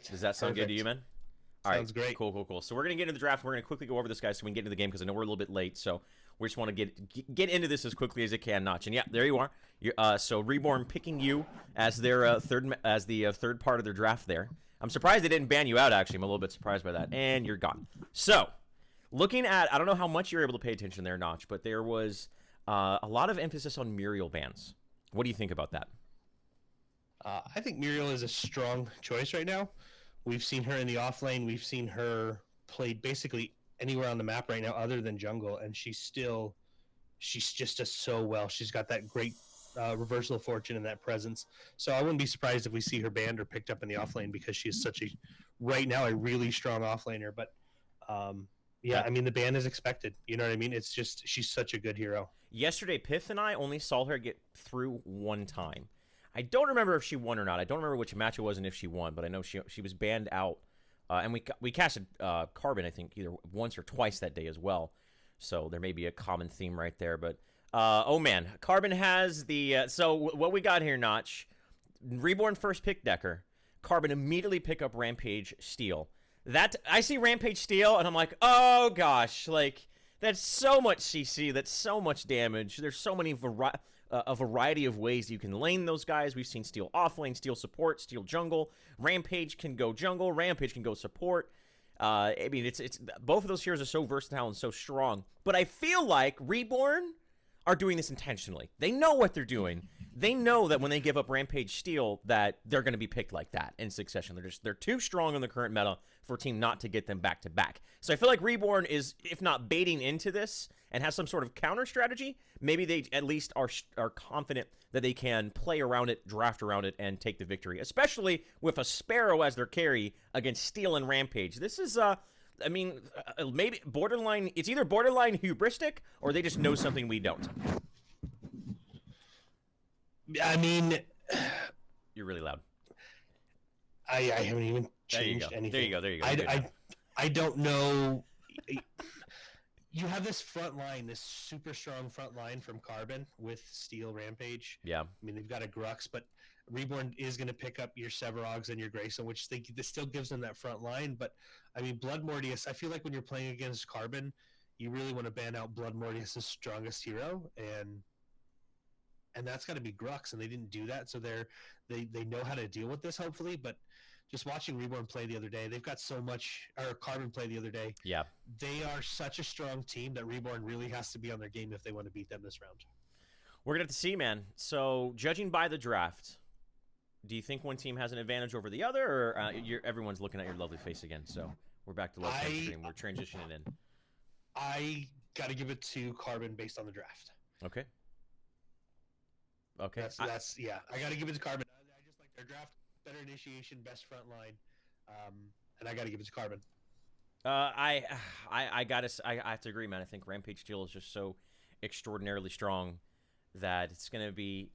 Perfect. Does that sound good to you, man? All Sounds right, great. Cool. So we're gonna get into the draft. We're gonna quickly go over this, guys, so we can get into the game because I know we're a little bit late. So we just want to get into this as quickly as it can, Notch. And yeah, there you are. So Reborn picking you as their third part of their draft. There, I'm surprised they didn't ban you out. Actually, I'm a little bit surprised by that. And you're gone. So looking at, I don't know how much you're able to pay attention there, Notch, but there was a lot of emphasis on Muriel bans. What do you think about that? I think Muriel is a strong choice right now. We've seen her in the off lane. We've seen her played basically anywhere on the map right now other than jungle, and she's just does so well. She's got that great reversal of fortune and that presence. So I wouldn't be surprised if we see her banned or picked up in the off lane because she is right now, a really strong off laner. But yeah, I mean, the ban is expected. You know what I mean? It's just, she's such a good hero. Yesterday, Pith and I only saw her get through one time. I don't remember if she won or not. I don't remember which match it was and if she won, but I know she was banned out. And we casted Carbon, I think, either once or twice that day as well. So there may be a common theme right there. But, oh man, Carbon has the... so what we got here, Notch, Reborn first pick Decker. Carbon immediately pick up Rampage Steel. I see Rampage Steel, and I'm like, oh gosh, like, that's so much CC, that's so much damage. There's so many a variety of ways you can lane those guys. We've seen Steel off lane, Steel support, Steel jungle. Rampage can go jungle. Rampage can go support. I mean, it's both of those heroes are so versatile and so strong. But I feel like Reborn are doing this intentionally. They know what they're doing. They know that when they give up Rampage Steel, that they're going to be picked like that in succession. They're too strong in the current meta for a team not to get them back to back. So I feel like Reborn is, if not baiting into this and has some sort of counter strategy, maybe they at least are confident that they can play around it, draft around it, and take the victory. Especially with a Sparrow as their carry against Steel and Rampage. This is I mean, maybe borderline. It's either borderline hubristic or they just know something we don't. I mean, you're really loud. I haven't even changed anything. There you go. I don't know. You have this front line, this super strong front line from Carbon with Steel Rampage. Yeah. I mean, they've got a Grux, but Reborn is going to pick up your Severogs and your Grayson, which this still gives them that front line. But, I mean, Blood Mortius, I feel like when you're playing against Carbon, you really want to ban out Blood Mortius' strongest hero, and that's got to be Grux, and they didn't do that, so they know how to deal with this, hopefully. But just watching Reborn play the other day, they've got so much, or Carbon play the other day. Yeah. They are such a strong team that Reborn really has to be on their game if they want to beat them this round. We're going to have to see, man. So, judging by the draft, do you think one team has an advantage over the other, or everyone's looking at your lovely face again? So, we're back to live stream. We're transitioning in. I got to give it to Carbon based on the draft. Okay. That's yeah. I got to give it to Carbon. I just like their draft. Better initiation, best front line, and I got to give it to Carbon. I have to agree, man. I think Rampage Steel is just so extraordinarily strong that it's going to be.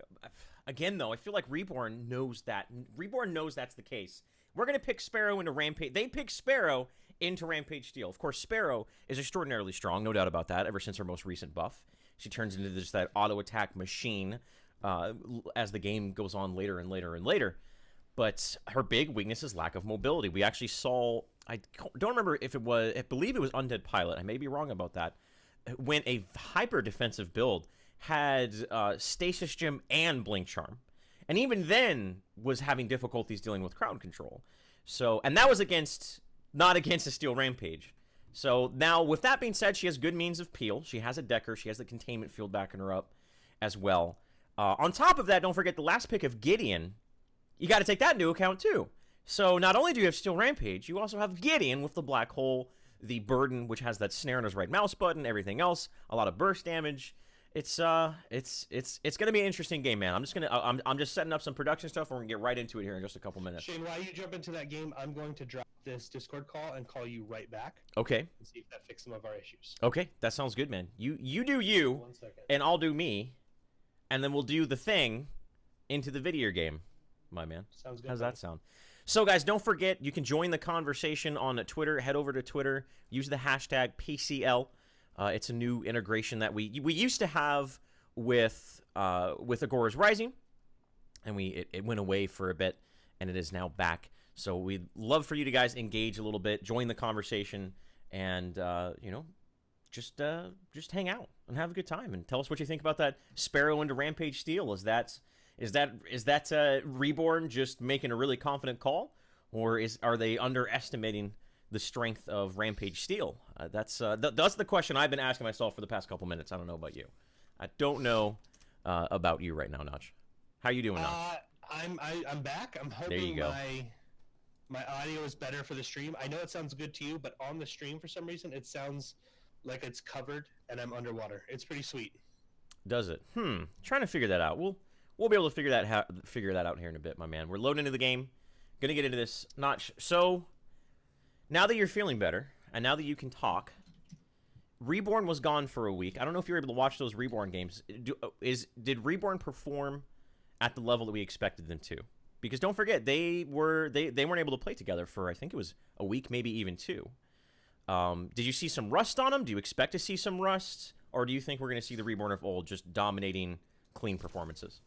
Again, though, I feel like Reborn knows that. Reborn knows that's the case. We're going to pick Sparrow into Rampage. They pick Sparrow into Rampage Steel. Of course, Sparrow is extraordinarily strong, no doubt about that. Ever since her most recent buff, she turns into just that auto attack machine as the game goes on later and later and later. But her big weakness is lack of mobility. We actually saw, I don't remember if it was, I believe it was Undead Pilot. I may be wrong about that. When a hyper defensive build had Stasis Gem and Blink Charm. And even then was having difficulties dealing with crowd control. So, and that was not against a Steel Rampage. So now, with that being said, she has good means of peel. She has a Decker. She has the containment field backing her up as well. On top of that, don't forget the last pick of Gideon. You got to take that into account, too. So not only do you have Steel Rampage, you also have Gideon with the Black Hole, the Burden, which has that snare on his right mouse button, everything else, a lot of burst damage. It's gonna be an interesting game, man. I'm just setting up some production stuff, and we're gonna get right into it here in just a couple minutes. Shane, while you jump into that game, I'm going to drop this Discord call and call you right back. Okay. And see if that fixes some of our issues. Okay, that sounds good, man. You do you, 1 second. and I'll do me, and then we'll do the thing into the video game, my man. Sounds good. How's that sound? So, guys, don't forget, you can join the conversation on Twitter. Head over to Twitter. Use the hashtag PCL. It's a new integration that we used to have with Agora's Rising, and it went away for a bit, and it is now back. So we'd love for you to guys engage a little bit, join the conversation, and just hang out and have a good time, and tell us what you think about that Sparrow into Rampage Steel. Is that Reborn just making a really confident call, or are they underestimating the strength of Rampage Steel? That's the question I've been asking myself for the past couple minutes. I don't know about you. I don't know about you right now, Notch. How you doing, Notch? I'm back. I'm hoping There you go. my audio is better for the stream. I know it sounds good to you, but on the stream for some reason it sounds like it's covered and I'm underwater. It's pretty sweet. Does it? Trying to figure that out. We'll be able to figure that out here in a bit, my man. We're loading into the game. Gonna get into this, Notch. So now that you're feeling better and now that you can talk, Reborn was gone for a week. I don't know if you were able to watch those Reborn games. Did Reborn perform at the level that we expected them to? Because don't forget, they weren't able to play together for, I think it was a week, maybe even two. Did you see some rust on them? Do you expect to see some rust? Or do you think we're going to see the Reborn of old just dominating clean performances?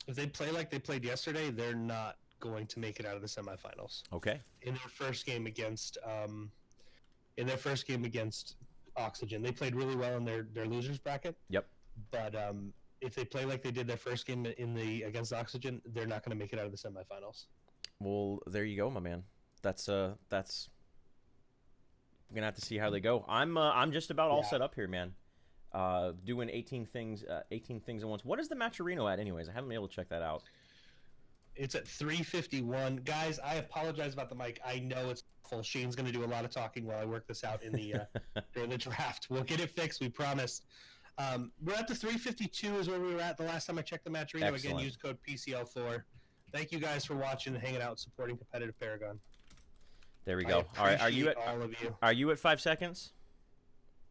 If they play like they played yesterday, they're not going to make it out of the semifinals. Okay. In their first game against Oxygen, they played really well in their losers bracket. Yep. But if they play like they did their first game against Oxygen, they're not going to make it out of the semifinals. Well, there you go, my man. That's we're gonna have to see how they go. I'm just about all set up here, man. Doing 18 things at once. What is the Matcherino at, anyways? I haven't been able to check that out. It's at 351. Guys, I apologize about the mic. I know it's full. Shane's going to do a lot of talking while I work this out in the during the draft. We'll get it fixed, we promise. We're at the 352 is where we were at the last time I checked the Matcherino. Again, use code PCL4. Thank you guys for watching and hanging out, supporting competitive Paragon. There we go. All right, all of you. Are you at 5 seconds?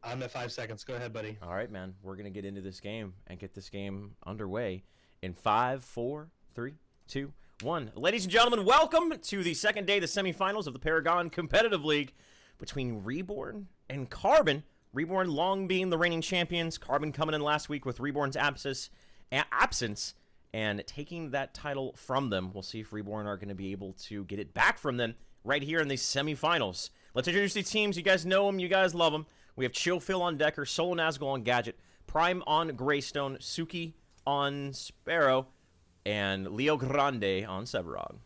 I'm at 5 seconds. Go ahead, buddy. All right, man. We're gonna get into this game and get this game underway in 5, 4, 3, 2, 1. Ladies and gentlemen, welcome to the second day of the semifinals of the Paragon Competitive League between Reborn and Carbon. Reborn long being the reigning champions. Carbon coming in last week with Reborn's absence and taking that title from them. We'll see if Reborn are going to be able to get it back from them right here in the semifinals. Let's introduce these teams. You guys know them. You guys love them. We have Chill Phil on Decker, Solo Nazgul on Gadget, Prime on Greystone, Suki on Sparrow, and Leo Grande on Severog.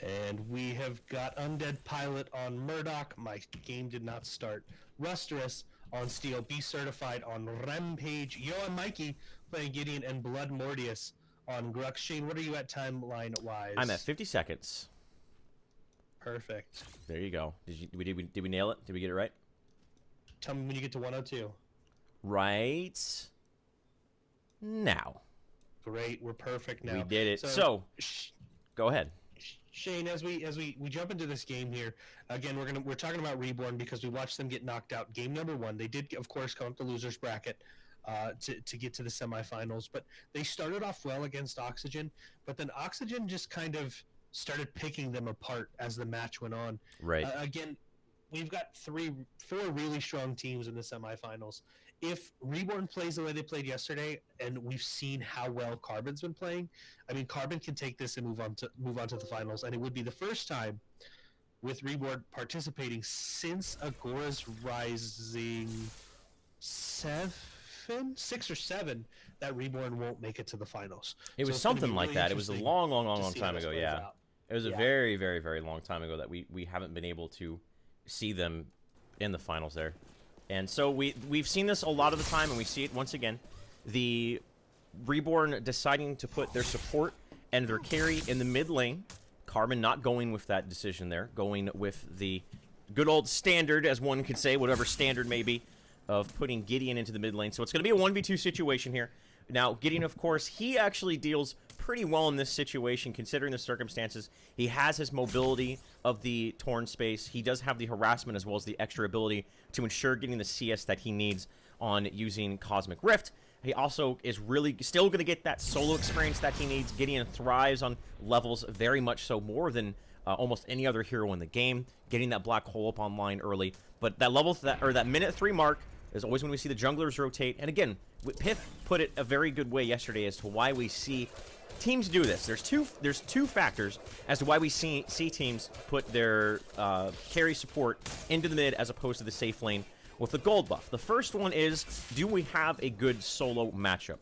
And we have got Undead Pilot on Murdoch. My game did not start. Rusterous on Steel. Be Certified on Rampage. Yo and Mikey playing Gideon, and Blood Mortius on Grux. Shane, what are you at timeline-wise? I'm at 50 seconds. Perfect. There you go. Did we nail it? Did we get it right? Tell me when you get to 102. Right now. Great. We're perfect now. We did it. So go ahead. Shane, as we jump into this game here, again, we're talking about Reborn because we watched them get knocked out. Game number 1, they did, of course, come up the losers bracket to get to the semifinals, but they started off well against Oxygen, but then Oxygen just kind of started picking them apart as the match went on. Right. Again, we've got 4 really strong teams in the semifinals. If Reborn plays the way they played yesterday, and we've seen how well Carbon's been playing, I mean, Carbon can take this and move on to the finals, and it would be the first time with Reborn participating since Agora's Rising 6 or 7 that Reborn won't make it to the finals. It was something like that. It was a long time ago. Yeah, out. It was a very, very, very long time ago that we haven't been able to see them in the finals there. And so we've seen this a lot of the time, and we see it once again. The Reborn deciding to put their support and their carry in the mid lane. Carbon not going with that decision there, going with the good old standard, as one could say, whatever standard may be, of putting Gideon into the mid lane. So it's going to be a 1v2 situation here. Now, Gideon, of course, he actually deals pretty well in this situation, considering the circumstances. He has his mobility of the torn space. He does have the harassment as well as the extra ability to ensure getting the CS that he needs on using Cosmic Rift. He also is really still going to get that solo experience that he needs. Gideon thrives on levels very much so, more than almost any other hero in the game, getting that black hole up online early. But that level, that minute 3 mark, is always when we see the junglers rotate. And again, Piff put it a very good way yesterday as to why we see teams do this. There's two factors as to why we see teams put their carry support into the mid as opposed to the safe lane with the gold buff. The first one is, do we have a good solo matchup?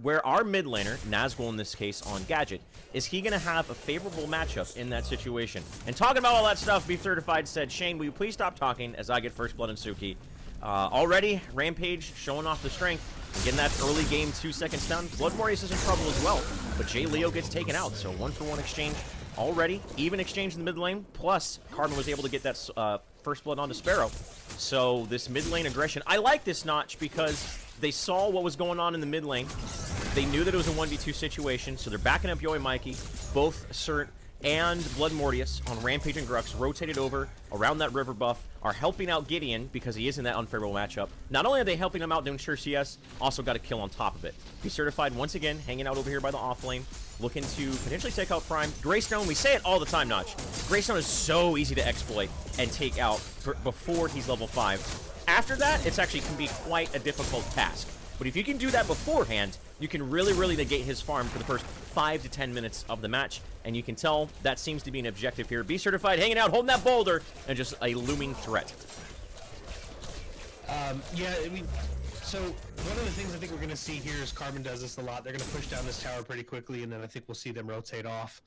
Where our mid laner, Nazgul in this case on Gadget, is he going to have a favorable matchup in that situation? And talking about all that stuff, Beef Certified said, Shane, will you please stop talking as I get first blood on Suki? Already, Rampage showing off the strength and getting that early game 2-second stun. Blood Mortius is in trouble as well, but Jay Leo gets taken out, so 1-for-1 exchange already. Even exchange in the mid lane, plus Carbon was able to get that first blood onto Sparrow. So this mid lane aggression, I like this Notch because they saw what was going on in the mid lane. They knew that it was a 1v2 situation, so they're backing up Yo and Mikey. Both Cert and Blood Mortius on Rampage and Grux rotated over around that river buff, are helping out Gideon because he is in that unfavorable matchup. Not only are they helping him out doing sure CS, also got a kill on top of it. Be Certified once again, hanging out over here by the off lane, looking to potentially take out Prime. Greystone, we say it all the time, Notch. Greystone is so easy to exploit and take out before he's level 5. After that, it's actually can be quite a difficult task. But if you can do that beforehand, you can really, really negate his farm for the first 5 to 10 minutes of the match. And you can tell that seems to be an objective here. Be Certified hanging out, holding that boulder, and just a looming threat. Yeah, I mean, so one of the things I think we're going to see here is Carbon does this a lot. They're going to push down this tower pretty quickly, and then I think we'll see them rotate off.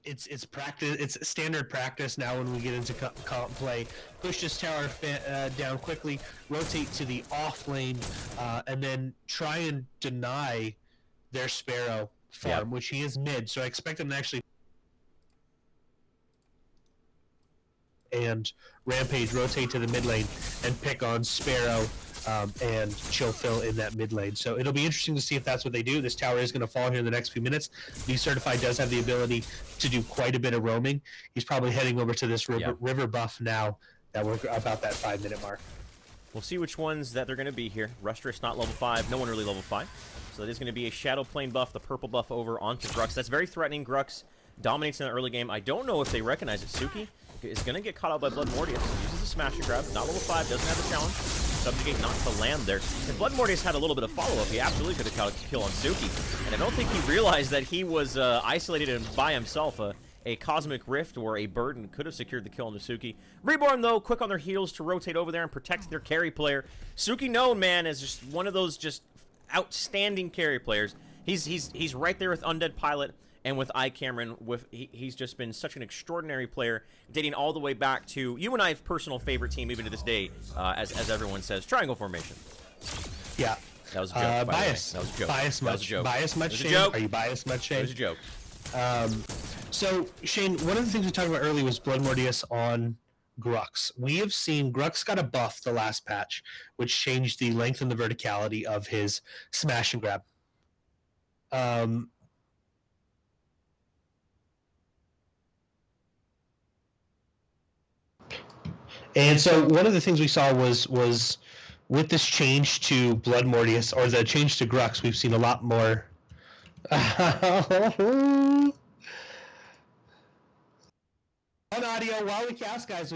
It's practice. It's standard practice now when we get into comp play. Push this tower down quickly, rotate to the off lane, and then try and deny their Sparrow farm, which he is mid. So I expect him to actually and Rampage rotate to the mid lane and pick on Sparrow and Chill Phil in that mid lane. So it'll be interesting to see if that's what they do. This tower is going to fall here in the next few minutes. Be Certified does have the ability to do quite a bit of roaming. He's probably heading over to this river buff now that we're about that 5-minute mark. We'll see which ones that they're going to be here. Rustress not level 5. No one really level 5. So that is going to be a Shadow Plane buff, the purple buff over onto Grux. That's very threatening. Grux dominates in the early game. I don't know if they recognize it. Suki is going to get caught out by Blood Mortius. Uses a smash and grab. Not level 5. Doesn't have the challenge. Subjugate not to land there. If Blood Mortius had a little bit of follow-up, he absolutely could have got a kill on Suki. And I don't think he realized that he was isolated and by himself. A Cosmic Rift or a Burden could have secured the kill on Suki. Reborn, though, quick on their heels to rotate over there and protect their carry player. Suki known, man, as just one of those just outstanding carry players. He's right there with Undead Pilot and with iCameron. He's just been such an extraordinary player, dating all the way back to you and I's personal favorite team, even to this day, as everyone says, Triangle Formation. Yeah. That was a joke. Bias. That was a joke. Bias much. That was a joke. Bias much, Shane? Joke. Are you biased much, Shane? It was a joke. So, Shane, one of the things we talked about earlier was Blood Mortius on Grux. We have seen Grux got a buff the last patch, which changed the length and the verticality of his smash and grab. And so one of the things we saw was with this change to Blood Mortius, or the change to Grux, we've seen a lot more. On audio while we cast, guys.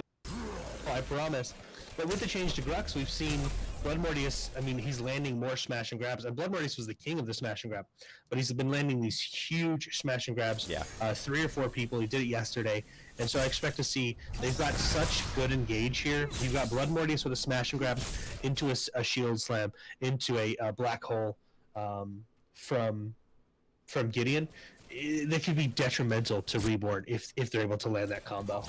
I promise. But with the change to Grux, we've seen Blood Mortius. I mean, he's landing more smash and grabs, and Blood Mortius was the king of the smash and grab. But he's been landing these huge smash and grabs. Yeah. 3 or 4 people. He did it yesterday, and so I expect to see they've got such good engage here. You've got Blood Mortius with a smash and grab into a shield slam into a black hole from Gideon. They could be detrimental to Reborn if they're able to land that combo.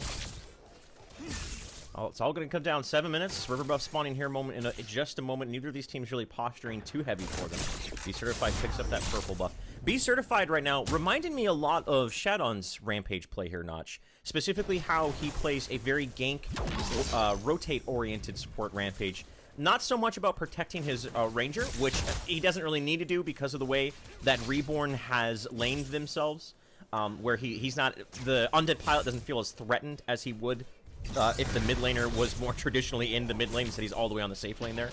Oh, it's all going to come down 7 minutes. River buff spawning here in just a moment. Neither of these teams really posturing too heavy for them. Be Certified picks up that purple buff. Be Certified right now reminded me a lot of Shadon's Rampage play here, Notch. Specifically how he plays a very gank, rotate-oriented support Rampage. Not so much about protecting his Ranger, which he doesn't really need to do because of the way that Reborn has laned themselves, where he's not... The Undead Pilot doesn't feel as threatened as he would if the mid laner was more traditionally in the mid lane, instead he's all the way on the safe lane there.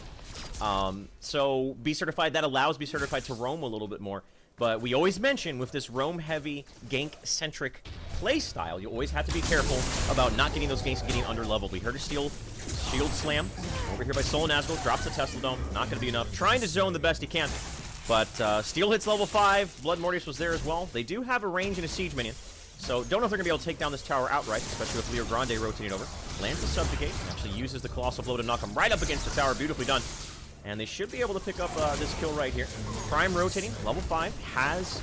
So Be Certified, that allows Be Certified to roam a little bit more. But we always mention with this roam-heavy, gank-centric play style, you always have to be careful about not getting those ganks and getting under-leveled. We heard a shield slam over here by Soul Nazgul, drops the Tesla Dome, not going to be enough. Trying to zone the best he can. But Steel hits level 5. Blood Mortius was there as well. They do have a range and a siege minion. So don't know if they're going to be able to take down this tower outright, especially with Leo Grande rotating over. Lands the Subjugate. Actually uses the Colossal Blow to knock him right up against the tower. Beautifully done. And they should be able to pick up this kill right here. Prime rotating. Level 5. Has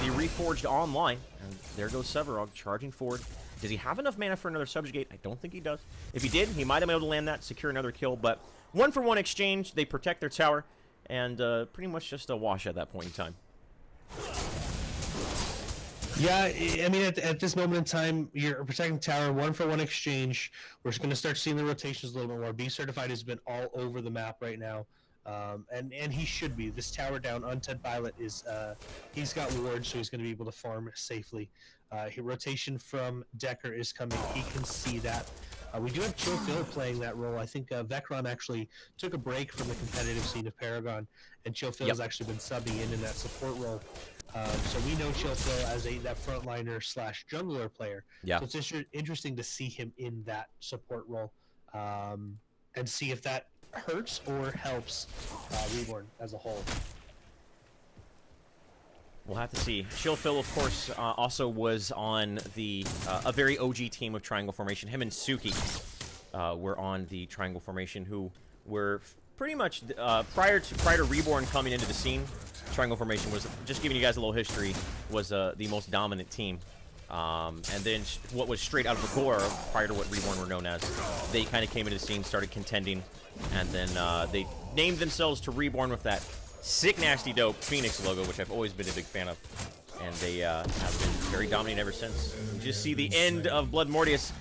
the Reforged online. And there goes Severog charging forward. Does he have enough mana for another Subjugate? I don't think he does. If he did, he might have been able to land that, secure another kill. But 1-for-1 exchange. They protect their tower. And pretty much just a wash at that point in time. Yeah, I mean, at this moment in time, you're protecting tower, 1-for-1 exchange. We're just going to start seeing the rotations a little bit more. B Certified has been all over the map right now, and he should be. This tower down, Undead Pilot is he's got wards, so he's going to be able to farm safely. Rotation from Decker is coming. He can see that. We do have Chill Phil playing that role. I think Vecron actually took a break from the competitive scene of Paragon, and Chill Phil has actually been subbing in that support role. So we know Chill Phil as that frontliner / jungler player. Yeah. So it's interesting to see him in that support role, and see if that hurts or helps Reborn as a whole. We'll have to see. Chill Phil, of course, also was on the a very OG team of Triangle Formation. Him and Suki were on the Triangle Formation, who were pretty much prior to Reborn coming into the scene. Triangle Formation was, just giving you guys a little history, was the most dominant team. And then what was straight out of Agora, prior to what Reborn were known as, they kind of came into the scene, started contending, and then they named themselves to Reborn with that sick, nasty, dope Phoenix logo, which I've always been a big fan of. And they have been very dominant ever since. You just see the end of Blood Mortius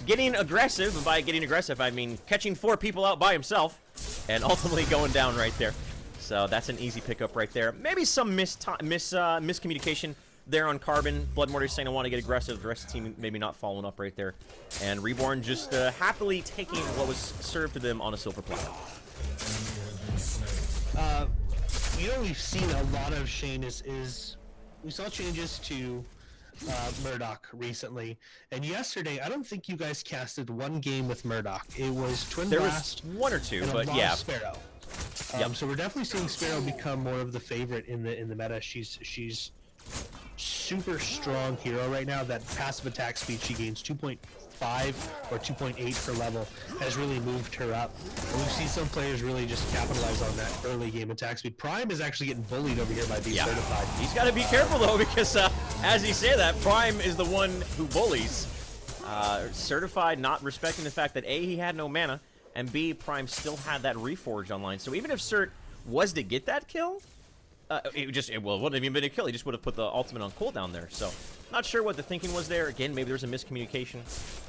getting aggressive, and by getting aggressive, I mean catching 4 people out by himself, and ultimately going down right there. So that's an easy pickup right there. Maybe some miscommunication there on Carbon. Blood Mortius saying I want to get aggressive. The rest of the team maybe not following up right there. And Reborn just happily taking what was served to them on a silver platter. We've seen a lot of Shane is we saw changes to Murdoch recently, and yesterday I don't think you guys casted one game with Murdoch. It was Twin Blast. There was 1 or 2, and but yeah. Sparrow. So we're definitely seeing Sparrow become more of the favorite in the meta. She's super strong hero right now. That passive attack speed she gains 2.5 or 2.8 per level has really moved her up. And we've seen some players really just capitalize on that early game attack speed. Prime is actually getting bullied over here by being certified. He's got to be careful though, because as you say that, Prime is the one who bullies. Certified not respecting the fact that A, he had no mana, and B, Prime still had that Reforged online. So even if Cert was to get that kill, it wouldn't have even been a kill. He just would have put the ultimate on cooldown there. So not sure what the thinking was there. Again, maybe there's a miscommunication.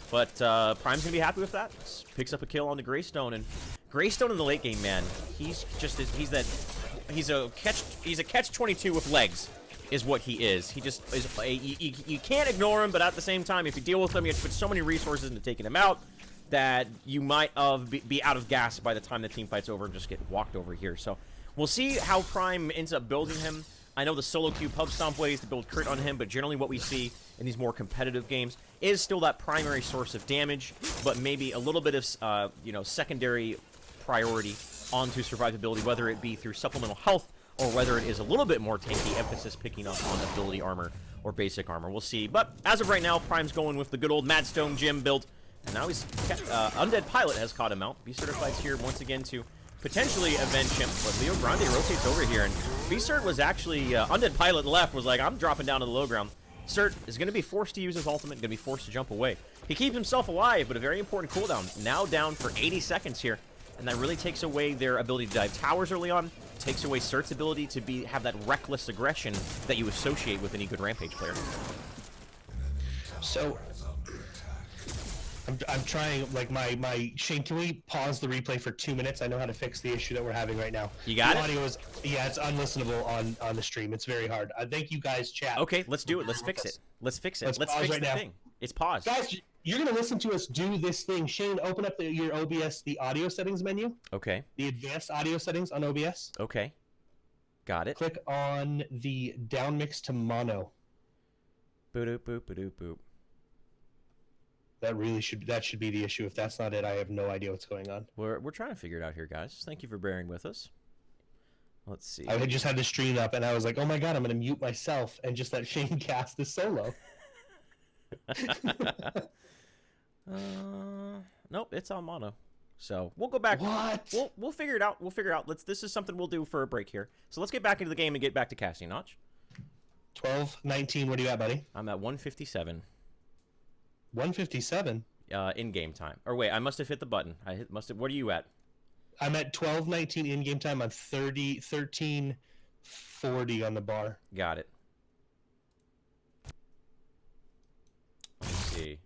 But Prime's gonna be happy with that. Picks up a kill on the Greystone, and Greystone in the late game, man, he's a catch 22 with legs, is what he is. He just is. You can't ignore him, but at the same time, if you deal with him, you have to put so many resources into taking him out that you might be out of gas by the time the team fight's over and just get walked over here. So we'll see how Prime ends up building him. I know the solo queue pub stomp ways to build crit on him, but generally what we see in these more competitive games is still that primary source of damage, but maybe a little bit of secondary priority onto survivability, whether it be through supplemental health or whether it is a little bit more tanky emphasis picking up on ability armor or basic armor. We'll see. But as of right now, Prime's going with the good old Madstone Gym build, and now he's Undead Pilot has caught him out. B-Certified's here once again to potentially avenge him, but Leo Grande rotates over here, and B-Cert was actually, Undead Pilot left was like, I'm dropping down to the low ground. Cert is going to be forced to use his ultimate, going to be forced to jump away. He keeps himself alive, but a very important cooldown. Now down for 80 seconds here, and that really takes away their ability to dive towers early on, takes away Cert's ability to have that reckless aggression that you associate with any good Rampage player. So I'm trying, like, my Shane, can we pause the replay for 2 minutes? I know how to fix the issue that we're having right now. You got the it? audio is, yeah, it's unlistenable on the stream. It's very hard. I thank you guys, chat. Okay, let's do it. Let's fix it. Let's fix it. Let's pause fix right the now. thing. It's paused. Guys, you're going to listen to us do this thing. Shane, open up your OBS, the audio settings menu. Okay. The advanced audio settings on OBS. Okay. Got it. Click on the down mix to mono. Boop, boop, boop, boop. That should be the issue. If that's not it, I have no idea what's going on. We're trying to figure it out here, guys. Thank you for bearing with us. Let's see. I had just had the stream up, and I was like, oh my god, I'm going to mute myself and just let Shane cast this solo. Nope, it's on mono. So we'll go back. What? We'll figure it out. We'll figure it out. This is something we'll do for a break here. So let's get back into the game and get back to casting, Notch. 12-19, what do you got, buddy? I'm at 157. 157? In-game time. Or wait, I must have hit the button. What are you at? I'm at 12-19 in-game time. I'm 13-40 on the bar. Got it. Let's see.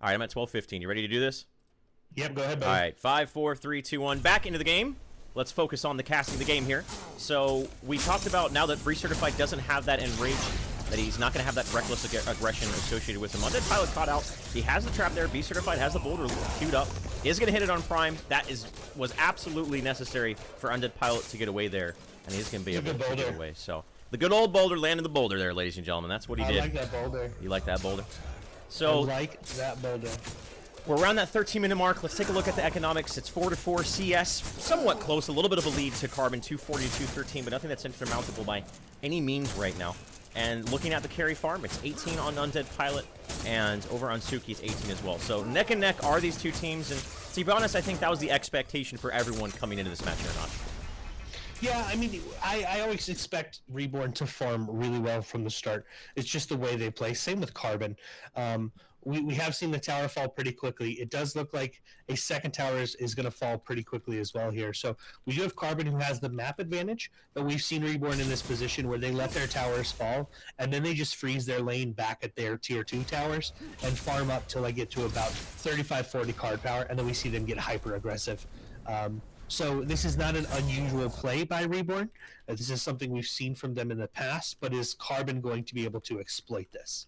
All right, I'm at 12:15. You ready to do this? Yep, go ahead, buddy. All right, 5, 4, 3, 2, 1. Back into the game. Let's focus on the casting of the game here. So we talked about now that Recertified doesn't have that Enrage, that he's not going to have that reckless aggression associated with him. Undead Pilot caught out. He has the trap there. B Certified has the boulder queued up. Is going to hit it on Prime. That was absolutely necessary for Undead Pilot to get away there, and he's going to be able to get away. So the good old boulder landed the boulder there, ladies and gentlemen. That's what he did. I like that boulder. You like that boulder? So I like that boulder. We're around that 13-minute mark. Let's take a look at the economics. It's 4-4 CS, somewhat close, a little bit of a lead to Carbon, 240 to 213, but nothing that's insurmountable by any means right now. And looking at the carry farm, it's 18 on Undead Pilot, and over on Suki, it's 18 as well. So neck and neck are these two teams, and to be honest, I think that was the expectation for everyone coming into this match or not. Yeah, I mean, I always expect Reborn to farm really well from the start. It's just the way they play. Same with Carbon. We have seen the tower fall pretty quickly. It does look like a second tower is going to fall pretty quickly as well here. So we do have Carbon who has the map advantage, but we've seen Reborn in this position where they let their towers fall, and then they just freeze their lane back at their tier 2 towers and farm up till they get to about 35-40 card power, and then we see them get hyper aggressive. So this is not an unusual play by Reborn. This is something we've seen from them in the past, but is Carbon going to be able to exploit this?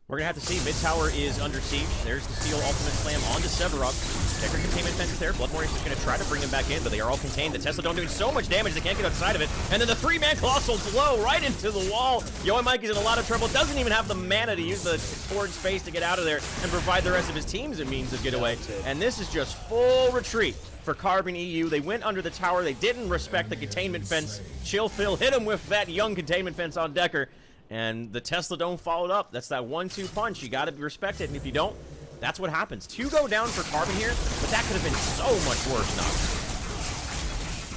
We're going to have to see. Mid tower is under siege. There's the Steel Ultimate Slam onto Sevarog. Checker containment fence is there. Bloodmore is just going to try to bring him back in, but they are all contained. The Tesla don't doing so much damage they can't get outside of it. And then the 3-man Colossal blow right into the wall. Yoa Mike is in a lot of trouble. Doesn't even have the mana to use the forward space to get out of there and provide the rest of his teams a means of getaway. And this is just full retreat for Carbon EU. They went under the tower. They didn't respect the containment fence. Chill Phil hit him with that young containment fence on Decker. And the Tesla Dome followed up. That's that 1-2 punch. You got to respect it. And if you don't, that's what happens. 2 go down for Carbon here, but that could have been so much worse now.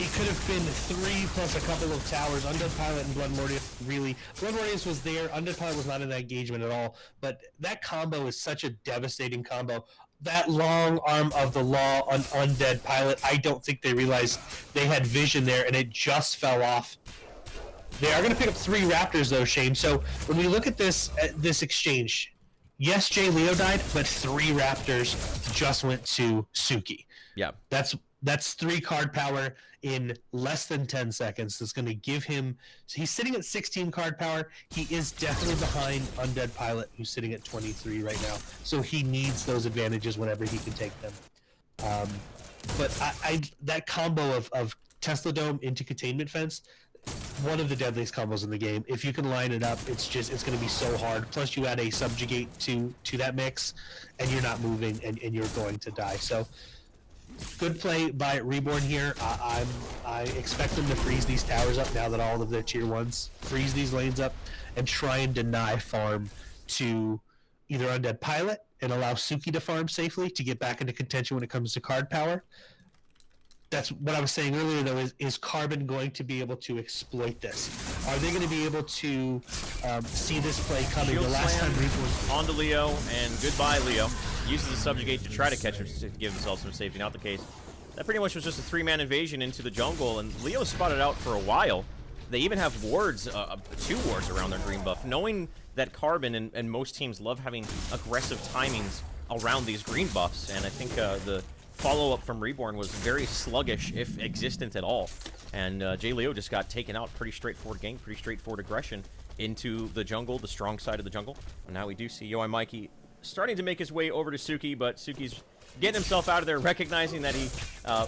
It could have been 3 plus a couple of towers. Undead Pilot and Blood Mortius really... Blood Mortius was there. Undead Pilot was not in that engagement at all. But that combo is such a devastating combo. That long arm of the law on Undead Pilot, I don't think they realized they had vision there, and it just fell off. They are going to pick up 3 Raptors, though, Shane. So when we look at this exchange, yes, Jay Leo died, but 3 Raptors just went to Suki. Yeah. That's 3 card power in less than 10 seconds. That's going to give him... So he's sitting at 16 card power. He is definitely behind Undead Pilot, who's sitting at 23 right now. So he needs those advantages whenever he can take them. But that combo of Tesla Dome into Containment Fence... one of the deadliest combos in the game. If you can line it up, it's going to be so hard. Plus, you add a subjugate to that mix, and you're not moving, and you're going to die. So, good play by Reborn here. I expect them to freeze these towers up now that all of their tier 1s freeze these lanes up, and try and deny farm to either Undead Pilot and allow Suki to farm safely to get back into contention when it comes to card power. That's what I was saying earlier, though, is Carbon going to be able to exploit this? Are they going to be able to see this play coming? Shield the last slam time Reborn... onto Leo, and goodbye, Leo. Uses the subjugate to try to catch him, to give himself some safety. Not the case. That pretty much was just a 3-man invasion into the jungle, and Leo spotted out for a while. They even have wards, 2 wards around their green buff. Knowing that Carbon and most teams love having aggressive timings around these green buffs, and I think the follow-up from Reborn was very sluggish, if existent at all. And Jay Leo just got taken out. Pretty straightforward game, pretty straightforward aggression into the jungle, the strong side of the jungle. And now we do see Yoai Mikey starting to make his way over to Suki, but Suki's getting himself out of there, recognizing that he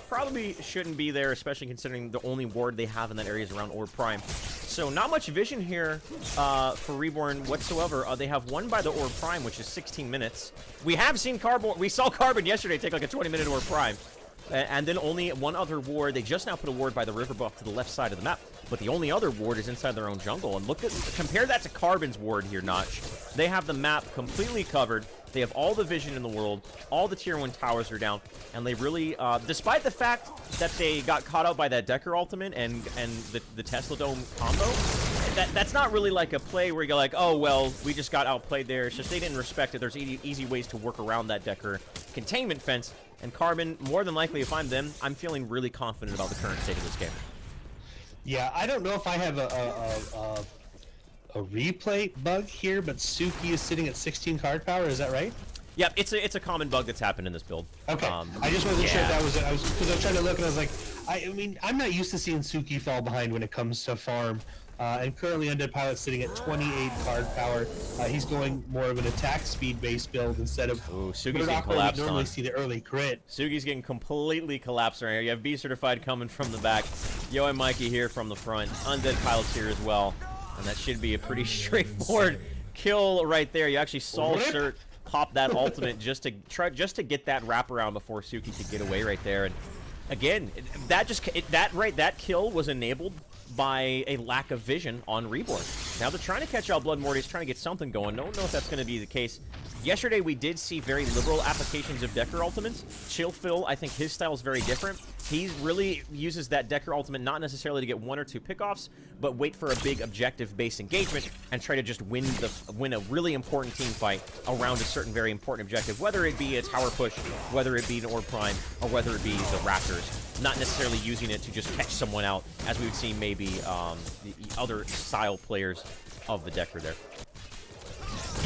probably shouldn't be there, especially considering the only ward they have in that area is around Orb Prime. So not much vision here for Reborn whatsoever. They have won by the Orb Prime, which is 16 minutes. We have seen Carbon. We saw Carbon yesterday take like a 20-minute Orb Prime. And then only one other ward. They just now put a ward by the river buff to the left side of the map, but the only other ward is inside their own jungle. And compare that to Carbon's ward here, Notch. They have the map completely covered. They have all the vision in the world. All the tier 1 towers are down. And they really, despite the fact that they got caught out by that Decker ultimate and the Tesla Dome combo, that's not really like a play where you go like, oh, well, we just got outplayed there. It's just they didn't respect it. There's easy ways to work around that Decker containment fence. And Carbon, more than likely, if I'm them, I'm feeling really confident about the current state of this game. Yeah, I don't know if I have a replay bug here, but Suki is sitting at 16 card power. Is that right? Yep, it's a common bug that's happened in this build. Okay, I just wasn't sure if that was it. Because I was trying to look and I was like, I mean, I'm not used to seeing Suki fall behind when it comes to farm. And currently Undead Pilot's sitting at 28 card power. He's going more of an attack speed based build instead of Suki's getting collapsed we normally on. see the early crit. Suki's getting completely collapsed right here. You have B Certified coming from the back. Yo and Mikey here from the front. Undead Pilot's here as well. And that should be a pretty straightforward kill right there. You actually saw Cert pop that ultimate just to get that wraparound before Suki could get away right there. And again, that kill was enabled by a lack of vision on Reborn. Now they're trying to catch out Blood Morty's trying to get something going. Don't know if that's going to be the case. Yesterday we did see very liberal applications of Decker ultimates. Chill Phil, I think his style is very different. He really uses that Decker ultimate not necessarily to get 1 or 2 pickoffs, but wait for a big objective-based engagement and try to just win a really important team fight around a certain very important objective, whether it be a tower push, whether it be an Orb Prime, or whether it be the Raptors. Not necessarily using it to just catch someone out, as we would see maybe the other style players of the Decker there.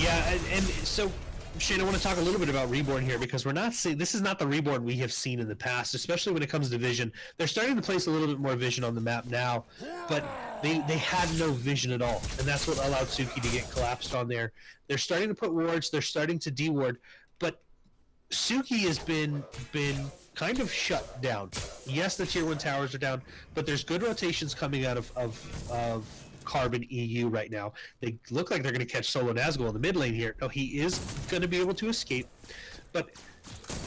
Yeah, and so, Shane, I want to talk a little bit about Reborn here because we're not seeing, this is not the Reborn we have seen in the past, especially when it comes to vision. They're starting to place a little bit more vision on the map now, but they had no vision at all, and that's what allowed Suki to get collapsed on there. They're starting to put wards, they're starting to deward, but Suki has been kind of shut down. Yes, the tier 1 towers are down, but there's good rotations coming out of Carbon EU right now. They look like they're going to catch Solo Nazgul in the mid lane here. No, he is going to be able to escape, but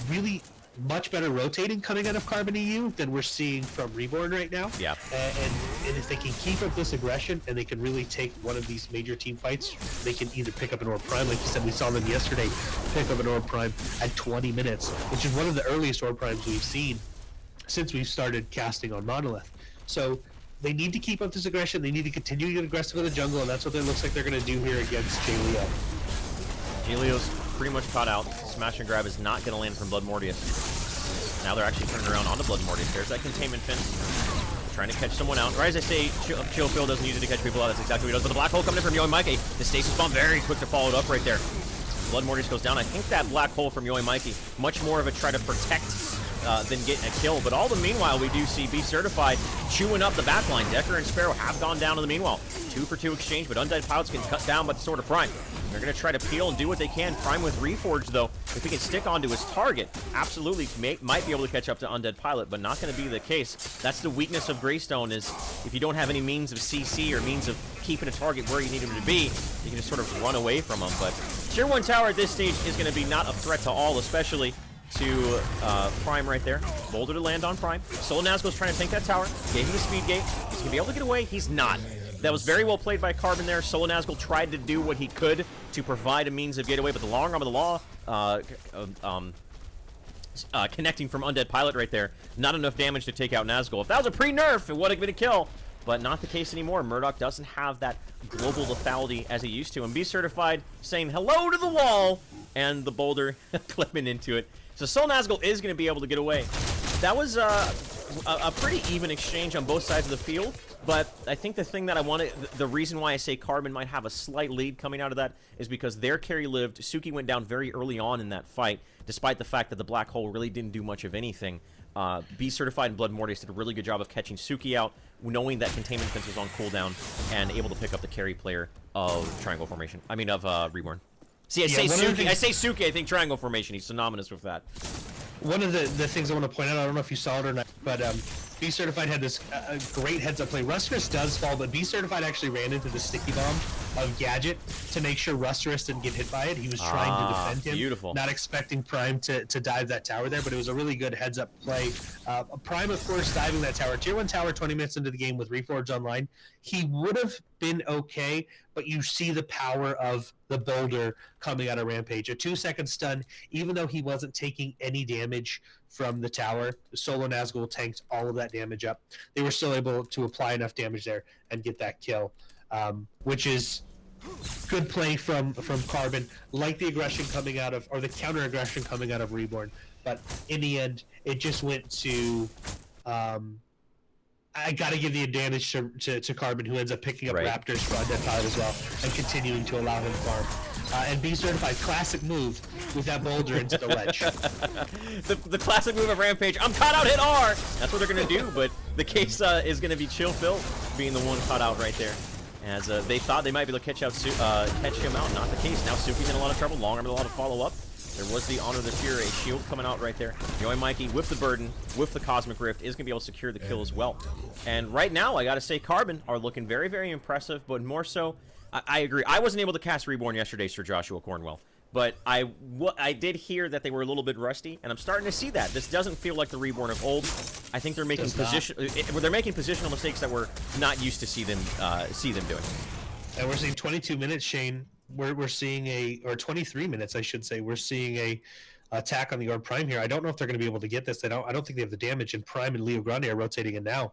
really much better rotating coming out of Carbon EU than we're seeing from Reborn right now. Yeah. And if they can keep up this aggression and they can really take one of these major team fights, they can either pick up an Orb Prime, like you said, we saw them yesterday, pick up an Orb Prime at 20 minutes, which is one of the earliest Orb Primes we've seen since we've started casting on Monolith. So they need to keep up this aggression. They need to continue to get aggressive in the jungle, and that's what it looks like they're going to do here against J-Leo. J-Leo's pretty much caught out. Smash and grab is not going to land from Blood Mortius. Now they're actually turning around onto Blood Mortius. There's that containment fence. Trying to catch someone out. Right as I say, Chill Phil doesn't use it to catch people out. That's exactly what he does. But the black hole coming in from Yo and Mikey. The stasis bomb very quick to follow it up right there. Blood Mortius goes down. I think that black hole from Yo and Mikey, much more of a try to protect than getting a kill. But all the meanwhile, we do see B Certified chewing up the backline. Decker and Sparrow have gone down in the meanwhile. 2-for-2 exchange, but Undead Pilots can cut down by the Sword of Prime. They're going to try to peel and do what they can. Prime with Reforge, though, if he can stick onto his target, absolutely might be able to catch up to Undead Pilot, but not going to be the case. That's the weakness of Greystone, is if you don't have any means of CC or means of keeping a target where you need him to be, you can just sort of run away from him. But Tier 1 Tower at this stage is going to be not a threat to all, especially to Prime right there. Boulder to land on Prime. Soul Nazgul's trying to tank that tower. Gave him the speed gate. He's going to be able to get away. He's not. That was very well played by Carbon there. Solo Nazgul tried to do what he could to provide a means of getaway, but the long arm of the law connecting from Undead Pilot right there. Not enough damage to take out Nazgul. If that was a pre-nerf, it would have been a kill, but not the case anymore. Murdoch doesn't have that global lethality as he used to, and B Certified saying hello to the wall, and the boulder clipping into it. So Soul Nazgul is going to be able to get away. That was a pretty even exchange on both sides of the field, but I think the thing that I wanted, the reason why I say Carbon might have a slight lead coming out of that is because their carry lived. Suki went down very early on in that fight, despite the fact that the Black Hole really didn't do much of anything. B Certified and Blood Mortius did a really good job of catching Suki out, knowing that Containment Fence was on cooldown, and able to pick up the carry player of Triangle Formation. I mean, of Reborn. See, I say Suki, I think Triangle Formation. He's synonymous with that. One of the things I want to point out, I don't know if you saw it or not, but B Certified had this great heads-up play. Rustris does fall, but B Certified actually ran into the sticky bomb of Gadget to make sure Rusturus didn't get hit by it. He was trying to defend him, beautiful. not expecting Prime to dive that tower there, but it was a really good heads-up play. Prime, of course, diving that tower. Tier 1 tower 20 minutes into the game with Reforge online. He would have been okay, but you see the power of the boulder coming out of Rampage. A 2-second stun, even though he wasn't taking any damage from the tower, Solo Nazgul tanked all of that damage up. They were still able to apply enough damage there and get that kill, which is good play from Carbon, like the aggression coming out of, or the counter aggression coming out of Reborn. But in the end, it just went to I got to give the advantage to Carbon, who ends up picking up Raptors for Undead Pilot as well, and continuing to allow him farm. And be certified, classic move with that boulder into the ledge. the classic move of Rampage, I'm caught out, hit R! That's what they're going to do, but the case is going to be Chill Phil being the one caught out right there. As they thought they might be able to catch him out, not the case. Now Suki's in a lot of trouble, long arm, a lot of follow-up. There was the Honor the Fury, shield coming out right there. Yoi Mikey with the burden, with the Cosmic Rift, is going to be able to secure the kill as well. And right now, I got to say, Carbon are looking very, very impressive, but more so, I agree. I wasn't able to cast Reborn yesterday, Sir Joshua Cornwell, but I did hear that they were a little bit rusty, and I'm starting to see that. This doesn't feel like the Reborn of old. I think they're making they're making positional mistakes that we're not used to see them doing. And we're seeing 22 minutes, Shane. We're seeing or 23 minutes, I should say. We're seeing a attack on the Orb Prime here. I don't know if they're going to be able to get this. I don't think they have the damage, and Prime and Leo Grande are rotating in now.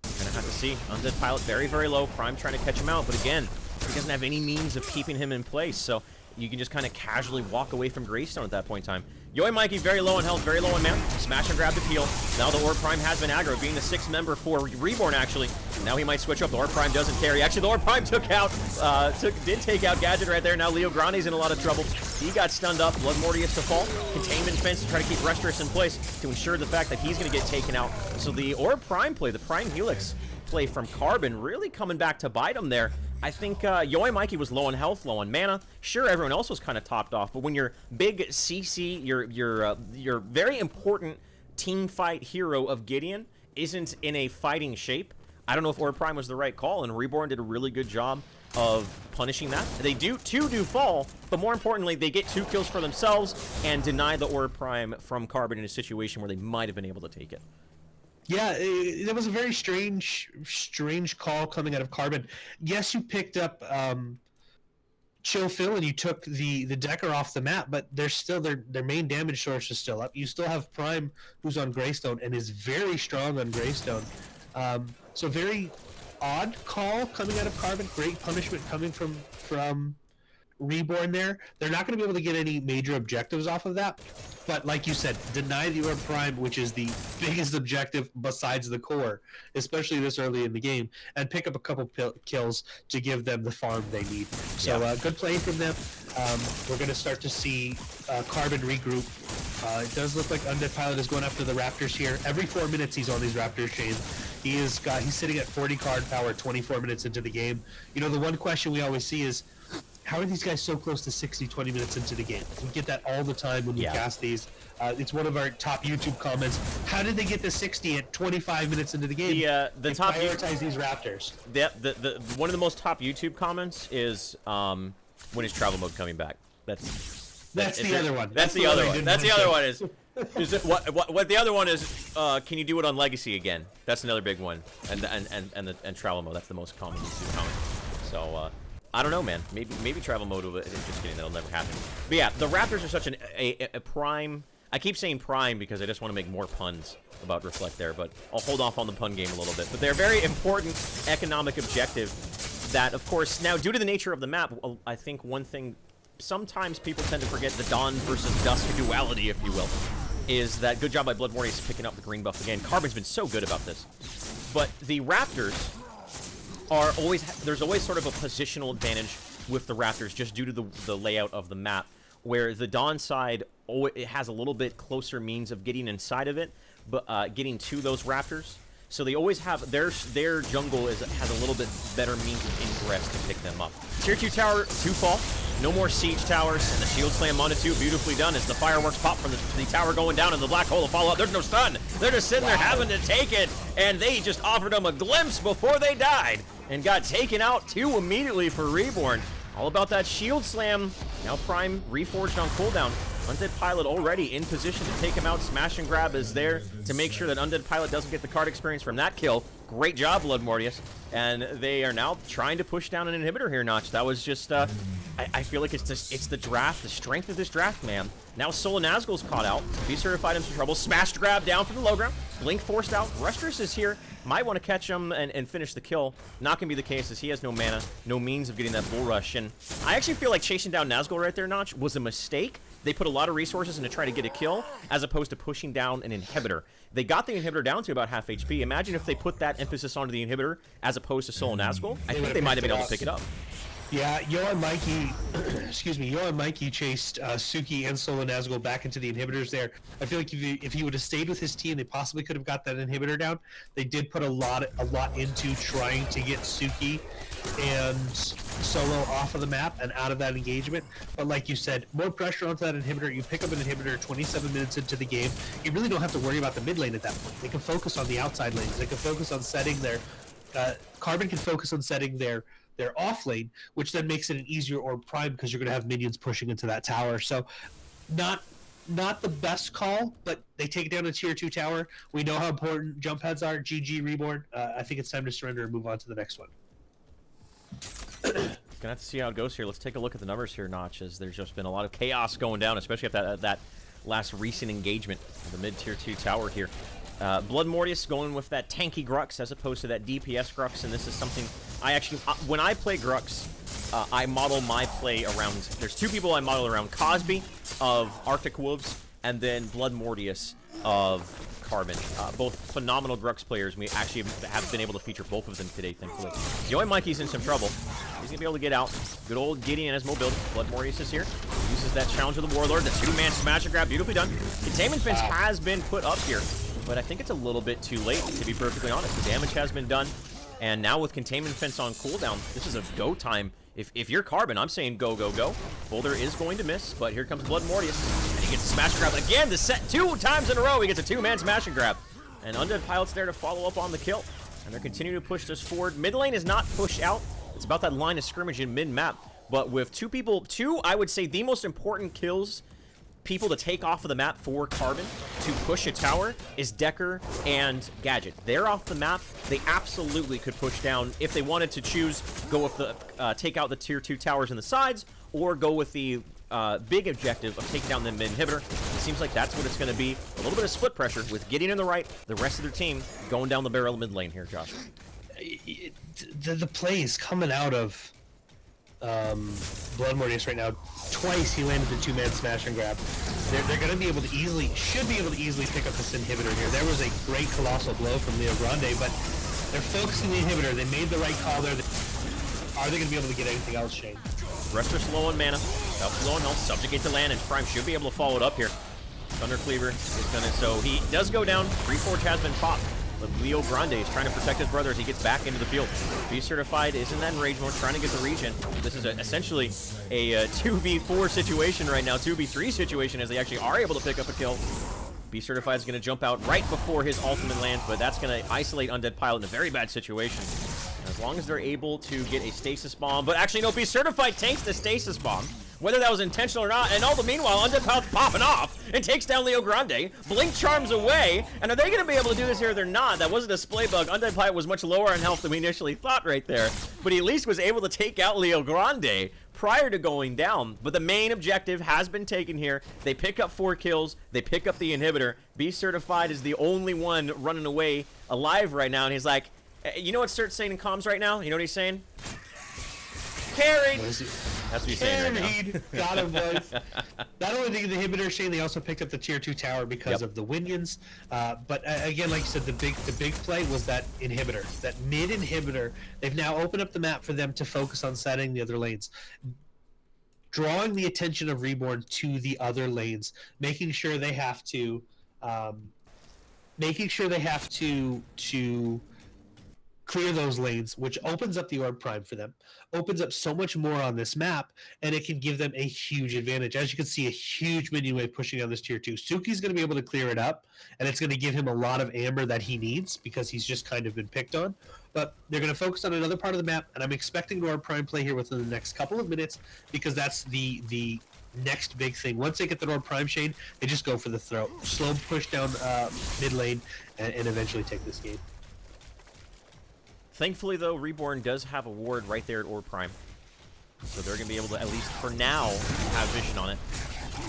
Gonna have to see. Undead Pilot very, very low. Prime trying to catch him out, but again, he doesn't have any means of keeping him in place, so you can just kind of casually walk away from Greystone at that point in time. Yoi Mikey very low in health, very low in mana. Smash and grab the peel. Now the Orb Prime has been aggro, being the 6th member for Reborn, actually. Now he might switch up. The Orb Prime doesn't carry. Actually, the Orb Prime did take out Gadget right there. Now Leo Grande's in a lot of trouble. He got stunned up. Blood Mortius to fall. Containment fence to try to keep Rusturus in place to ensure the fact that he's going to get taken out. So the Orb Prime play, the Prime Helix play from Carbon, really coming back to bite him there. I think Yoi Mikey was low on health, low on mana. Sure, everyone else was kind of topped off, but when your big CC, your very important team fight hero of Gideon isn't in a fighting shape, I don't know if Orb Prime was the right call, and Reborn did a really good job of punishing that. They do fall, but more importantly, they get 2 kills for themselves and deny the Orb Prime from Carbon in a situation where they might have been able to take it. Yeah, it was a very strange call coming out of Carbon. Yes, you picked up Chill Phil and you took the Decker off the map, but they're still their main damage source is still up. You still have Prime, who's on Greystone and is very strong on Greystone. So very odd call coming out of Carbon. Great punishment coming from Reborn there. They're not going to be able to get any major objectives off of that. But like you said, deny the Orb Prime, which is the biggest objective besides the core, especially this early in the game, and pick up a couple kills to give them the farm they need. So good play from them. We're going to start to see Carbon regroup. It does look like Undead Pilot is going after the Raptors here. Every 4 minutes he's on these Raptors, Shane. He's sitting at 40 card power 24 minutes into the game. You know, the one question we always see is, how are these guys so close to 60, 20 minutes into the game? We get that all the time when we cast these. It's one of our top YouTube comments. How did they get to 60 at 25 minutes into the game? The top prioritize these Raptors. The one of the most top YouTube comments is when is travel mode coming back? That's the other one. That's the other one. That's the other one. Is it what the other one is? Can you do it on Legacy again? That's another big one. And travel mode. That's the most common YouTube comment. So. I don't know, man. Maybe travel mode will just kidding. That'll never happen. But yeah, the Raptors are such a prime. I keep saying prime because I just want to make more puns about Reflect there, but I'll hold off on the pun game a little bit. But they're a very important economic objective that, of course, now due to the nature of the map, I think one thing sometimes people tend to forget, the dawn versus dusk duality, if you will, is that good job by Blood Mortius picking up the green buff again. Carbon's been so good about this. But the Raptors are there's always sort of a positional advantage with the Raptors just due to the layout of the map, where the Dawn side it has a little bit closer means of getting inside of it, but getting to those Raptors. So they always have their jungle has a little bit better means of ingress to pick them up. Tier 2 tower 2 fall. No more siege towers, and the shield slam onto 2, beautifully done as the fireworks pop from the tower going down and the black hole to follow up. There's no stun. They're just sitting there having to take it, and they just offered them a glimpse before they died. and got taken out too immediately for Reborn. All about that shield slam. Now Prime reforged on cooldown. Undead Pilot already in position to take him out. Smash and grab is there to make sure that Undead Pilot doesn't get the card experience from that kill. Great job, Blood Mortius. And they are now trying to push down an inhibitor here, Notch. That was just, I feel like it's the draft, the strength of this draft, man. Now Sola Nazgul's caught out. Be Certified in some trouble. Smashed grab down from the low ground. Blink forced out. Restrous is here. Might want to catch him and finish the kill. Not going to be the case as he has no mana, no means of getting that bull rush. And I actually feel like chasing down Nazgul right there, Notch, was a mistake. They put a lot of resources into trying to get a kill as opposed to pushing down an inhibitor. They got the inhibitor down to about half HP. Imagine if they put that emphasis onto the inhibitor as opposed to Soul Nazgul. I think they might have been able to pick it up. Yeah, Yo and Mikey, excuse me, Yo and Mikey chased Suki and Sola Nazgul back into the inhibitors there. I feel like if he would have stayed with his team, they possibly could have got that inhibitor down. They did put a lot into trying to get Suki and Solo off of the map and out of that engagement. But like you said, more pressure onto that inhibitor. You pick up an inhibitor 27 minutes into the game. You really don't have to worry about the mid lane at that point. They can focus on the outside lanes. They can focus on setting their... Carbon can focus on setting their off lane, which then makes it an easier orb prime because you're going to have minions pushing into that tower. So not the best call, but they take down a tier 2 tower. We know how important jump pads are. GG Reborn. I think it's time to surrender and move on to the next one. Gonna have to see how it goes here. Let's take a look at the numbers here, Notch, as there's just been a lot of chaos going down, especially after that last recent engagement of the mid tier 2 tower here. Blood Mortius going with that tanky Grux as opposed to that DPS Grux, and this is something I actually, when I play Grux, I model my play around, there's two people I model around, Cosby of Arctic Wolves, and then Blood Mortius of Carbon. Both phenomenal Grux players. We actually have been able to feature both of them today, thankfully. Joey Mikey's in some trouble. He's going to be able to get out. Good old Gideon has mobility. Blood Mortius is here. Uses that challenge of the Warlord. The two-man smash and grab. Beautifully done. Containment Fence has been put up here, but I think it's a little bit too late, to be perfectly honest. The damage has been done, and now with Containment Fence on cooldown, this is a go time. If you're Carbon, I'm saying go, go, go. Boulder is going to miss, but here comes Blood Mortius, and he gets a smash and grab. Again, the set 2 times in a row, he gets a two-man smash and grab. And Undead Pilot's there to follow up on the kill, and they're continuing to push this forward. Mid lane is not pushed out. It's about that line of scrimmage in mid-map, but with two, I would say, the most important kills people to take off of the map for Carbon to push a tower is Decker and Gadget. They're off the map. They absolutely could push down if they wanted to choose, go with the take out the tier 2 towers in the sides, or go with the big objective of taking down the mid inhibitor. It seems like that's what it's going to be. A little bit of split pressure with Gideon in the right, the rest of their team going down the barrel mid lane here, Josh. The plays coming out of Blood Mortius right now, twice he landed the two-man smash and grab. They're going to be able to should be able to easily pick up this inhibitor here. There was a great colossal blow from Leo Grande, but they're focusing the inhibitor. They made the right call there. Are they going to be able to get anything else, Shane? Restrous low on mana, Self low on health, subjugate to land, and Prime should be able to follow it up here. Thunder Cleaver is going to, so he does go down. Reforge has been popped. But Leo Grande is trying to protect his brother as he gets back into the field. Be Certified is in that enrage mode, trying to get the regen. This is essentially a 2v4 situation right now, 2v3 situation, as they actually are able to pick up a kill. Be Certified is going to jump out right before his ultimate lands, but that's going to isolate Undead Pilot in a very bad situation. And as long as they're able to get a stasis bomb, but actually no, Be Certified tanks the stasis bomb. Whether that was intentional or not, and all the meanwhile, Undead Pilot's popping off and takes down Leo Grande. Blink charms away, and are they going to be able to do this here? They're not. That wasn't a display bug. Undead Pilot was much lower on health than we initially thought right there, but he at least was able to take out Leo Grande prior to going down. But the main objective has been taken here. They pick up 4 kills. They pick up the inhibitor. Be Certified is the only one running away alive right now, and he's like, you know what Cert's saying in comms right now? You know what he's saying? Carried. That's what he's saying right now. Got him, boys. Not only did the inhibitor, Shane, they also picked up the tier 2 tower because of the Winions. But again, like you said, the big play was that inhibitor, that mid inhibitor. They've now opened up the map for them to focus on setting the other lanes, drawing the attention of Reborn to the other lanes, making sure they have to clear those lanes, which opens up the Orb Prime for them, opens up so much more on this map, and it can give them a huge advantage. As you can see, a huge minion wave pushing down this tier 2. Suki's going to be able to clear it up, and it's going to give him a lot of amber that he needs because he's just kind of been picked on. But they're going to focus on another part of the map, and I'm expecting Orb Prime play here within the next couple of minutes because that's the next big thing. Once they get the Orb Prime shade, they just go for the throw. Slow push down mid lane and eventually take this game. Thankfully, though, Reborn does have a ward right there at Orb Prime. So they're going to be able to, at least for now, have vision on it.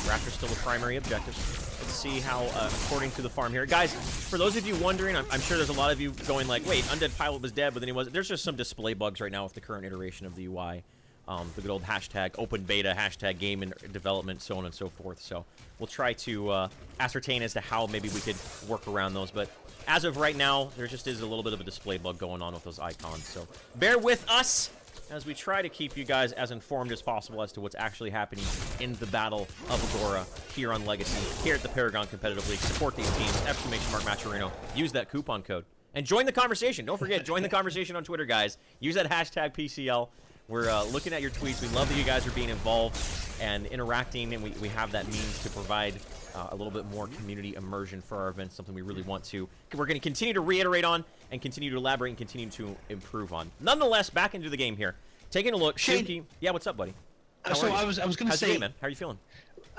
Raptor's still the primary objective. Let's see how, according to the farm here. Guys, for those of you wondering, I'm sure there's a lot of you going like, wait, Undead Pilot was dead, but then he wasn't. There's just some display bugs right now with the current iteration of the UI. The good old hashtag open beta, hashtag game in development, so on and so forth. So we'll try to ascertain as to how maybe we could work around those. But as of right now, there just is a little bit of a display bug going on with those icons. So bear with us as we try to keep you guys as informed as possible as to what's actually happening in the Battle of Agora here on Legacy, here at the Paragon Competitive League. Support these teams, !Matcherino. Use that coupon code. And join the conversation. Don't forget, join the conversation on Twitter, guys. Use that hashtag PCL. We're looking at your tweets. We love that you guys are being involved and interacting, and we have that means to provide a little bit more community immersion for our events, something we really want to. We're going to continue to reiterate on and continue to elaborate and continue to improve on. Nonetheless, back into the game here. Taking a look. Shuki. Yeah, what's up, buddy? So I was going to say... How's the game, man? How are you feeling?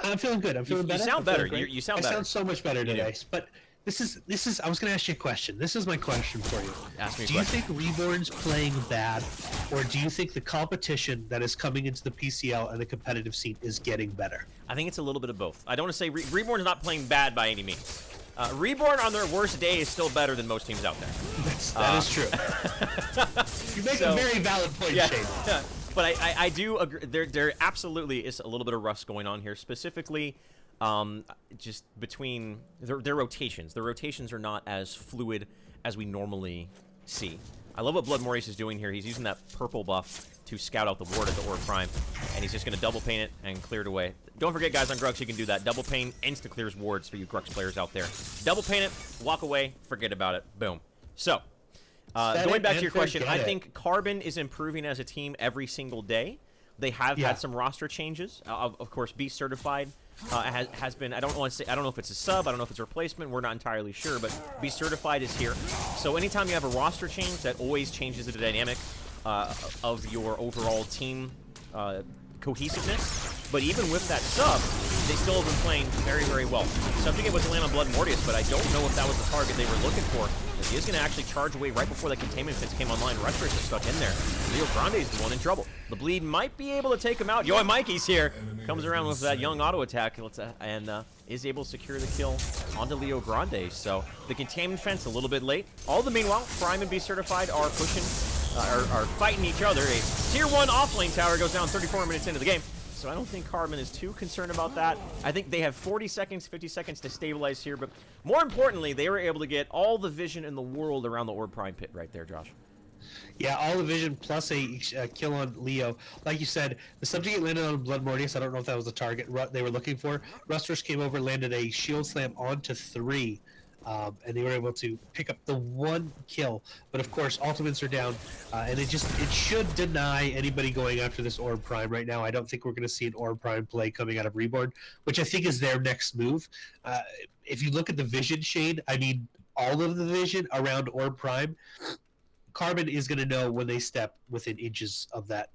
I'm feeling good. I'm feeling better. You sound better. You sound better. I sound so much better today. But this is I was going to ask you a question. This is my question for you. Ask me a question. Do you think Reborn's playing bad, or do you think the competition that is coming into the PCL and the competitive scene is getting better? I think it's a little bit of both. I don't want to say Reborn's not playing bad by any means. Reborn on their worst day is still better than most teams out there. That is true. You make a very valid point, yeah, Shane. Yeah. But I do agree. There absolutely is a little bit of rust going on here, specifically just between their rotations. Their rotations are not as fluid as we normally see. I love what Blood Maurice is doing here. He's using that purple buff to scout out the ward at the Orb Prime, and he's just going to double paint it and clear it away. Don't forget, guys, on Grux, you can do that. Double paint insta-clears wards for you Grux players out there. Double paint it, walk away, forget about it. Boom. So, going back to your question, I think Carbon is improving as a team every single day. They have had some roster changes. Of course, Beast Certified has been, I don't know if it's a sub, I don't know if it's a replacement, we're not entirely sure, but Beast Certified is here. So anytime you have a roster change, that always changes the dynamic of your overall team cohesiveness. But even with that sub, they still have been playing very, very well. Subjugate was to land on Blood Mortius, but I don't know if that was the target they were looking for. He is going to actually charge away right before the containment fence came online. Restorers are stuck in there. Leo Grande is the one in trouble. The bleed might be able to take him out. Yo, and Mikey's here. Comes around with that young auto attack and is able to secure the kill onto Leo Grande. So the containment fence a little bit late. All the meanwhile, Prime and Beast Certified are pushing, are fighting each other. A tier 1 offlane tower goes down 34 minutes into the game. So I don't think Carbon is too concerned about that. I think they have 40 seconds, 50 seconds to stabilize here. But more importantly, they were able to get all the vision in the world around the Orb Prime pit right there, Josh. Yeah, all the vision plus a kill on Leo. Like you said, the subjugate landed on Blood Mortius. I don't know if that was the target they were looking for. Rustlers came over, landed a shield slam onto 3. And they were able to pick up the 1 kill, but of course ultimates are down, and it should deny anybody going after this Orb Prime right now. I don't think we're going to see an Orb Prime play coming out of Reborn, which I think is their next move. If you look at the vision shade, I mean all of the vision around Orb Prime, Carbon is going to know when they step within inches of that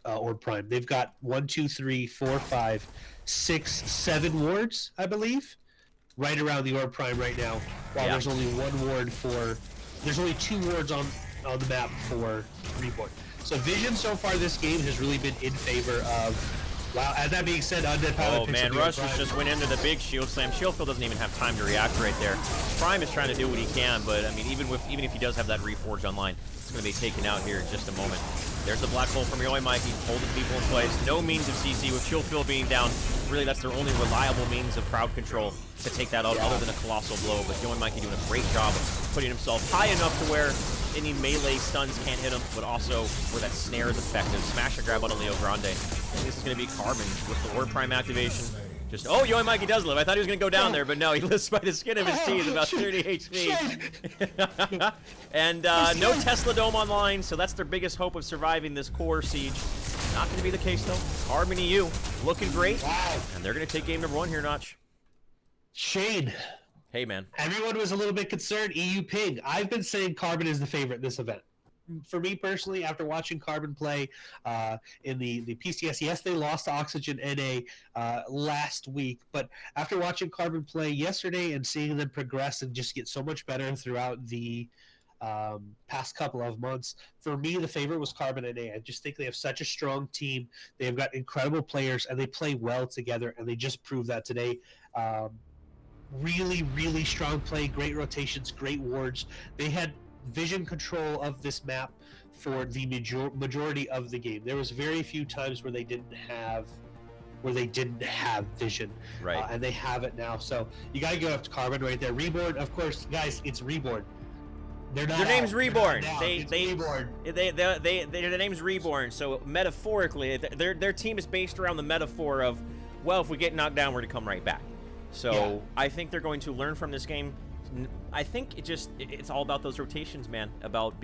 Orb Prime. They've got 1, 2, 3, 4, 5, 6, 7 wards, I believe, right around the Orb Prime right now, while there's only 1 ward there's only 2 wards on the map for Reborn. So vision so far this game has really been in favor of, wow, as that being said, Undead Pilot. Oh man, Rustlers just went into the big shield slam. Shieldfield doesn't even have time to react right there. Prime is trying to do what he can, but I mean, even if he does have that Reforge online, it's going to be taken out here in just a moment. There's the black hole from Yoy Mikey, holding people in place. No means of CC with Shieldfield being down. Really, that's their only reliable means of crowd control to take that out, other than a colossal blow. But Yoy Mikey doing a great job of putting himself high enough to where any melee stuns can't hit him, but also where that snare is effective. Smash and grab on a Leo Grande. And this is going to be Carbon with the Orb Prime activation. Just, oh, Young Mikey does live. I thought he was going to go down there, but no, he lives by the skin of his teeth, about 30 HP. And no Tesla Dome online, so that's their biggest hope of surviving this core siege. Not going to be the case, though. Carbon EU looking great. Wow. And they're going to take game number 1 here, Notch. Shade. Hey, man. Everyone was a little bit concerned. EU Pig. I've been saying Carbon is the favorite this event. For me personally, after watching Carbon play in the PCS, yes, they lost to Oxygen NA last week, but after watching Carbon play yesterday and seeing them progress and just get so much better throughout the past couple of months, for me, the favorite was Carbon NA. I just think they have such a strong team. They've got incredible players, and they play well together, and they just proved that today. Really, really strong play, great rotations, great wards. They had vision control of this map for the majority of the game. There was very few times where they didn't have vision, right? And they have it now. So you gotta go up to Carbon right there. Reborn, of course, guys. It's Reborn. They're not. Their name's Reborn. Reborn. Their name's Reborn. So metaphorically, their team is based around the metaphor of, well, if we get knocked down, we're to come right back. So yeah. I think they're going to learn from this game. I think it's all about those rotations, man. About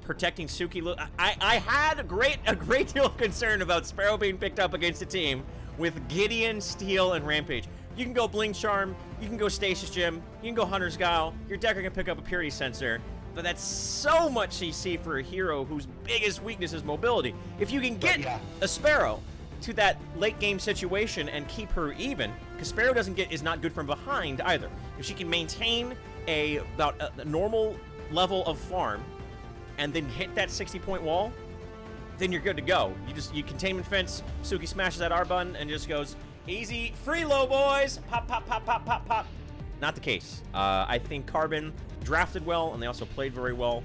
protecting Suki. I had a great deal of concern about Sparrow being picked up against a team with Gideon, Steel, and Rampage. You can go Blink Charm, you can go Stasis Gem, you can go Hunter's Guile. Your decker can pick up a Purity Sensor, but that's so much CC for a hero whose biggest weakness is mobility. If you can get a Sparrow to that late game situation and keep her even, because Sparrow is not good from behind either. If she can maintain about a normal level of farm and then hit that 60-point wall, then you're good to go. You containment fence, Suki smashes that R button and just goes easy, free low, boys. Pop, pop, pop, pop, pop, pop. Not the case. I think Carbon drafted well and they also played very well.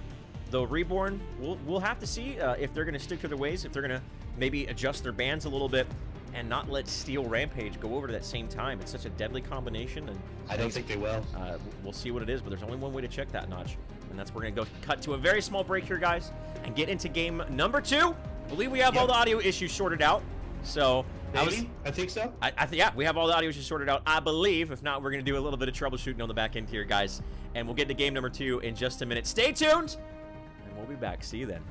Though Reborn, we'll have to see if they're going to stick to their ways, if they're going to maybe adjust their bans a little bit and not let Steel Rampage go over to that same time. It's such a deadly combination, and I don't think they will. We'll see what it is, but there's only one way to check that, Notch, and that's we're going to go cut to a very small break here, guys, and get into game number 2. I believe we have all the audio issues sorted out, so... I think so. Yeah, we have all the audio issues sorted out, I believe. If not, we're going to do a little bit of troubleshooting on the back end here, guys, and we'll get to game number 2 in just a minute. Stay tuned, and we'll be back. See you then.